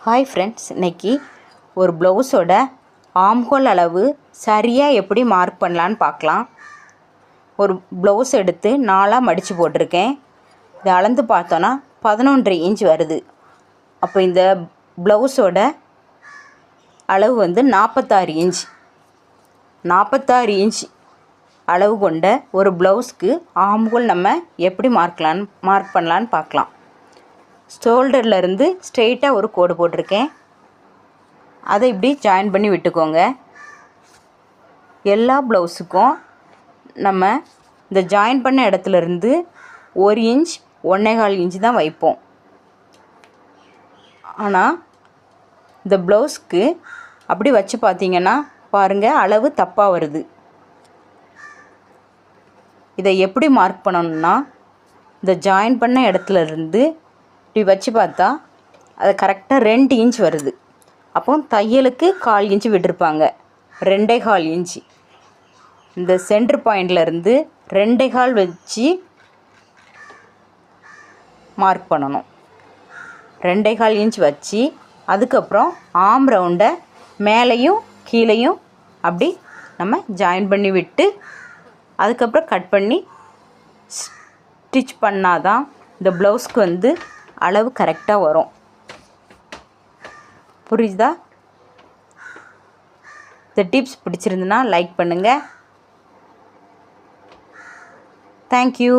Hi friends, இன்றைக்கி ஒரு ப்ளவுஸோட ஆம்ஹோல் அளவு சரியாக எப்படி மார்க் பண்ணலான்னு பார்க்கலாம். ஒரு ப்ளவுஸ் எடுத்து 4ஆக மடித்து போட்டிருக்கேன். இதை அளந்து பார்த்தோன்னா 11.5 இன்ச் வருது. அப்போ இந்த ப்ளவுஸோட அளவு 46 இன்ச். 46 இன்ச் அளவு கொண்ட ஒரு ப்ளவுஸ்க்கு ஆம்ஹோல் நம்ம எப்படி மார்க் பண்ணலான்னு பார்க்கலாம். ஷோல்டர்லேருந்து ஸ்ட்ரெயிட்டாக ஒரு கோடு போட்டிருக்கேன். அதை இப்படி ஜாயின் பண்ணி விட்டுக்கோங்க. எல்லா ப்ளவுஸுக்கும் நம்ம இந்த ஜாயின் பண்ண இடத்துலேருந்து 1 இன்ச் 1.25 இன்ச் தான் வைப்போம். ஆனால் இந்த ப்ளவுஸ்க்கு அப்படி வச்சு பார்த்திங்கன்னா பாருங்கள், அளவு தப்பாக வருது. இதை எப்படி மார்க் பண்ணணும்னா, இந்த ஜாயின் பண்ண இடத்துலேருந்து இப்படி வச்சு பார்த்தா அது கரெக்டாக 2 இன்ச் வருது. அப்போ தையலுக்கு 1/4 இன்ச்சு விட்டுருப்பாங்க, 2.25 இன்ச்சு. இந்த சென்டர் பாயிண்ட்லேருந்து 2.25 வச்சு மார்க் பண்ணணும். 2.25 இன்ச் வச்சு அதுக்கப்புறம் ஆம் ரவுண்டை மேலேயும் கீழேயும் அப்படி நம்ம ஜாயின் பண்ணி விட்டு அதுக்கப்புறம் கட் பண்ணி ஸ்டிச் பண்ணாதான் இந்த ப்ளவுஸ்க்கு அளவு கரெக்டாக வரும். புரியுதா? இந்த டிப்ஸ் பிடிச்சிருந்துன்னா லைக் பண்ணுங்கள். தேங்க்யூ.